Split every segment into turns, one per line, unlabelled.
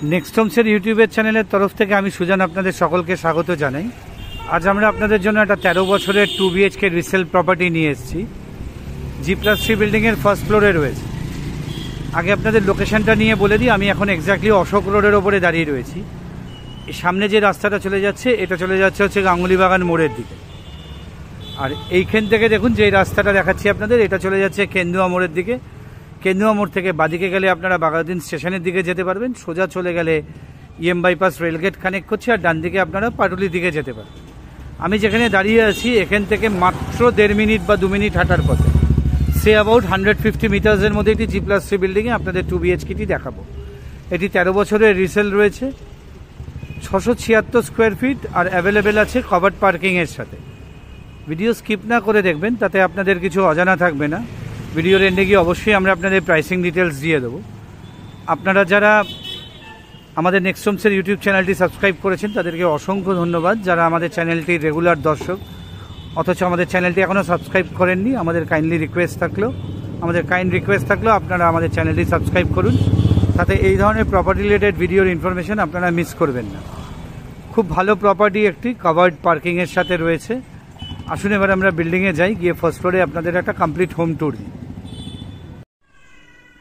Next হোমসের ইউটিউবের চ্যানেলের তরফ থেকে আমি সুজান আপনাদের সকলকে স্বাগত জানাই। আজ আমরা আপনাদের জন্য একটা 13 বছরের 2 BHK রিসেল প্রপার্টি নিয়ে এসেছি। G+3 বিল্ডিংয়ের ফার্স্ট ফ্লোরে রয়েছে। আগে আপনাদের লোকেশনটা নিয়ে বলে দিই, আমি এখন এক্স্যাক্টলি অশোক রোডের ওপরে দাঁড়িয়ে রয়েছি। সামনে যে রাস্তাটা চলে যাচ্ছে এটা চলে যাচ্ছে হচ্ছে গাঙ্গুলি বাগান মোড়ের দিকে। আর এইখান থেকে দেখুন যে রাস্তাটা দেখাচ্ছি আপনাদের, এটা চলে যাচ্ছে কেন্দুয়া মোড়ের দিকে। কেন্দুয়া মোড় থেকে বাদিকে গেলে আপনারা বাঘাযতীন স্টেশনের দিকে যেতে পারবেন, সোজা চলে গেলে EM বাইপাস রেলগেট কানেক্ট করছে, আর ডান দিকে আপনারা পাটুলির দিকে যেতে পারবেন। আমি যেখানে দাঁড়িয়ে আছি এখান থেকে মাত্র 1.5 মিনিট বা 2 মিনিট হাঁটার পথে, সে অ্যাবাউট 150 মিটার্সের মধ্যে একটি G+3 বিল্ডিংয়ে আপনাদের 2 BHKটি দেখাবো। এটি 13 বছরের রিসেল রয়েছে, 676 স্কোয়ার ফিট, আর অ্যাভেলেবেল আছে কভার্ড পার্কিংয়ের সাথে। ভিডিও স্কিপ না করে দেখবেন, তাতে আপনাদের কিছু অজানা থাকবে না। ভিডিওর এন্ডে গিয়ে অবশ্যই আমরা আপনাদের প্রাইসিং ডিটেলস দিয়ে দেবো। আপনারা যারা আমাদের নেক্সট হোমসের ইউটিউব চ্যানেলটি সাবস্ক্রাইব করেছেন তাদেরকে অসংখ্য ধন্যবাদ। যারা আমাদের চ্যানেলটির রেগুলার দর্শক অথচ আমাদের চ্যানেলটি এখনও সাবস্ক্রাইব করেননি, আমাদের কাইন্ড রিকোয়েস্ট থাকলেও আপনারা আমাদের চ্যানেলটি সাবস্ক্রাইব করুন, তাতে এই ধরনের প্রপার্টি রিলেটেড ভিডিওর ইনফরমেশন আপনারা মিস করবেন না। খুব ভালো প্রপার্টি, একটি কভার্ড পার্কিংয়ের সাথে রয়েছে। আসুন এবার আমরা বিল্ডিংয়ে যাই, গিয়ে ফার্স্ট ফ্লোরে আপনাদের একটা কমপ্লিট হোম ট্যুর দিই।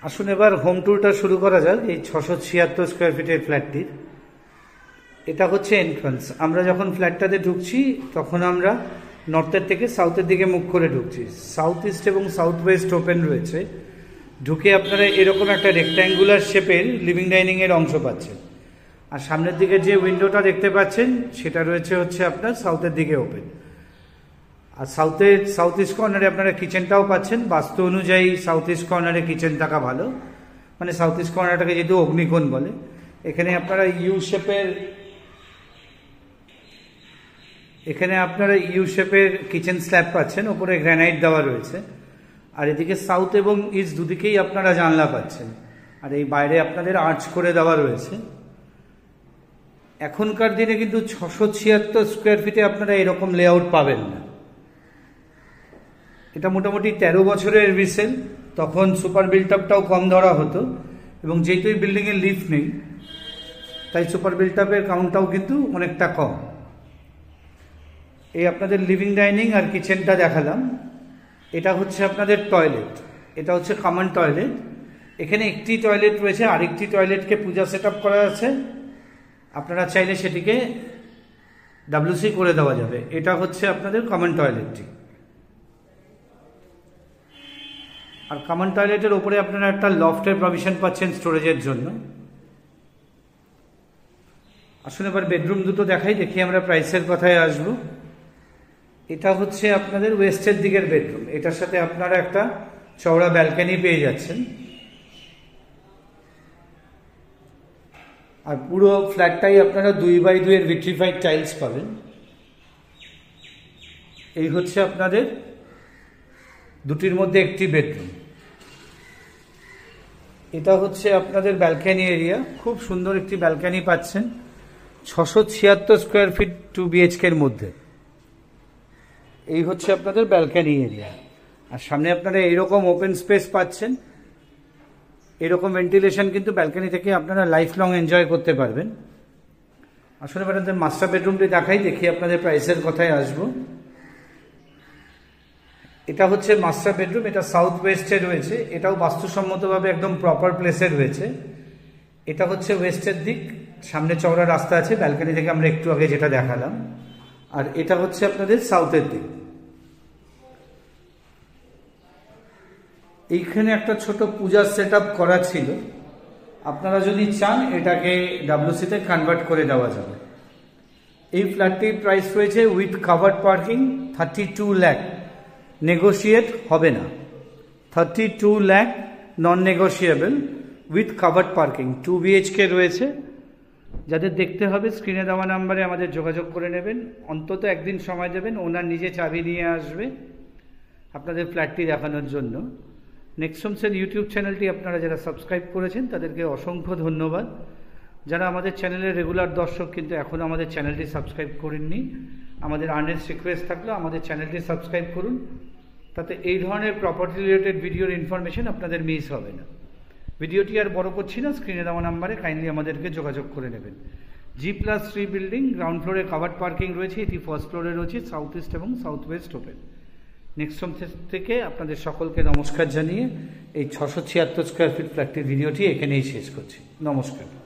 আসুন এবার হোম ট্যুরটা শুরু করা যাক। এই 676 স্কোয়ার ফিটের ফ্ল্যাটটির এটা হচ্ছে এন্ট্রান্স। আমরা যখন ফ্ল্যাটটাতে ঢুকছি তখন আমরা নর্থের থেকে সাউথের দিকে মুখ করে ঢুকছি। সাউথ ইস্ট এবং সাউথ ওয়েস্ট ওপেন রয়েছে। ঢুকে আপনারা এরকম একটা রেক্ট্যাঙ্গুলার শেপের লিভিং ডাইনিংয়ের অংশ পাচ্ছেন, আর সামনের দিকে যে উইন্ডোটা দেখতে পাচ্ছেন সেটা রয়েছে হচ্ছে আপনার সাউথের দিকে ওপেন। আর সাউথ ইস্ট কর্নারে আপনারা কিচেনটাও পাচ্ছেন। বাস্তু অনুযায়ী সাউথ ইস্ট কর্নারে কিচেন থাকা ভালো, মানে সাউথ ইস্ট কর্নারটাকে যেহেতু অগ্নিকোণ বলে। এখানে আপনারা ইউ শেপের কিচেন স্ল্যাব পাচ্ছেন, ওপরে গ্রানাইট দেওয়া রয়েছে। আর এদিকে সাউথ এবং ইস্ট দুদিকেই আপনারা জানলা পাচ্ছেন, আর এই বাইরে আপনাদের আর্চ করে দেওয়া রয়েছে। এখনকার দিনে কিন্তু 676 স্কোয়ার ফিটে আপনারা এরকম লেআউট পাবেন না। এটা মোটামুটি 13 বছরের রিসেল, তখন সুপার বিল্টআপটাও কম ধরা হতো, এবং যেহেতু এই বিল্ডিংয়ে লিফট নেই তাই সুপার বিল্টআপের কাউন্টটাও কিন্তু অনেকটা কম। এই আপনাদের লিভিং ডাইনিং আর কিচেনটা দেখালাম। এটা হচ্ছে আপনাদের টয়লেট, এটা হচ্ছে কমন টয়লেট। এখানে একটি টয়লেট রয়েছে, আরেকটি টয়লেটকে পূজা সেট আপ করা আছে। আপনারা চাইলে সেটিকে WC করে দেওয়া যাবে। এটা হচ্ছে আপনাদের কমন টয়লেটটি। আর কমন টয়লেটের ওপরে আপনারা একটা লফটের প্রভিশন পাচ্ছেন স্টোরেজের জন্য। আসলে এবার বেডরুম দুটো দেখি আমরা প্রাইসের কথায় আসবো। এটা হচ্ছে আপনাদের ওয়েস্টের দিকের বেডরুম। এটার সাথে আপনারা একটা চওড়া ব্যালকনি পেয়ে যাচ্ছেন, আর পুরো ফ্ল্যাটটাই আপনারা 2x2 এর ভিট্রিফাইড টাইলস পাবেন। এই হচ্ছে আপনাদের দুটির মধ্যে একটি বেডরুম। এটা হচ্ছে আপনাদের ব্যালকনি এরিয়া, খুব সুন্দর একটি ব্যালকনি পাচ্ছেন 676 স্কোয়ার ফিট 2 BHKর মধ্যে। এই হচ্ছে আপনাদের ব্যালকনি এরিয়া, আর সামনে আপনারা এইরকম ওপেন স্পেস পাচ্ছেন। এরকম ভেন্টিলেশন কিন্তু ব্যালকনি থেকে আপনারা লাইফ লং এনজয় করতে পারবেন। আসলে আপনাদের মাস্টার বেডরুমটি দেখি আপনাদের প্রাইসের কথায় আসবো। এটা হচ্ছে মাস্টার বেডরুম, এটা সাউথ ওয়েস্টে রয়েছে। এটাও বাস্তুসম্মতভাবে একদম প্রপার প্লেসে রয়েছে। এটা হচ্ছে ওয়েস্টের দিক, সামনে চওড়া রাস্তা আছে ব্যালকনি থেকে আমরা একটু আগে যেটা দেখালাম। আর এটা হচ্ছে আপনাদের সাউথের দিক। এইখানে একটা ছোট পূজার সেট আপ করা ছিল, আপনারা যদি চান এটাকে WC-তে কনভার্ট করে দেওয়া যাবে। এই ফ্ল্যাটটির প্রাইস রয়েছে with covered parking 32 lakh, negotiate হবে না। 32 লাখ নন negotiable with covered parking. 2 BHK রয়েছে। যাদের দেখতে হবে স্ক্রিনে দেওয়া নাম্বারে আমাদের যোগাযোগ করে নেবেন। অন্তত একদিন সময় দেবেন, ওনার নিজে চাবি নিয়ে আসবে আপনাদের ফ্ল্যাটটি দেখানোর জন্য। নেক্সট হোমসের ইউটিউব চ্যানেলটি আপনারা যারা সাবস্ক্রাইব করেছেন তাদেরকে অসংখ্য ধন্যবাদ। যারা আমাদের চ্যানেলের রেগুলার দর্শক কিন্তু এখনও আমাদের চ্যানেলটি সাবস্ক্রাইব করেননি, আমাদের আর্নেস্ট রিকোয়েস্ট থাকলে আমাদের চ্যানেলটি সাবস্ক্রাইব করুন, তাতে এই ধরনের প্রপার্টি রিলেটেড ভিডিওর ইনফরমেশন আপনাদের মিস হবে না। ভিডিওটি আর বড় করছি না, স্ক্রিনে দেওয়া নাম্বারে কাইন্ডলি আমাদেরকে যোগাযোগ করে নেবেন। G+3 বিল্ডিং, গ্রাউন্ড ফ্লোরে কাভার্ড পার্কিং রয়েছে, এটি ফার্স্ট ফ্লোরে রয়েছে, সাউথ ইস্ট এবং south West open. Next home থেকে আপনাদের সকলকে নমস্কার জানিয়ে এই 676 স্কোয়ার ফিট ফ্ল্যাটটির ভিডিওটি এখানেই শেষ করছি। নমস্কার।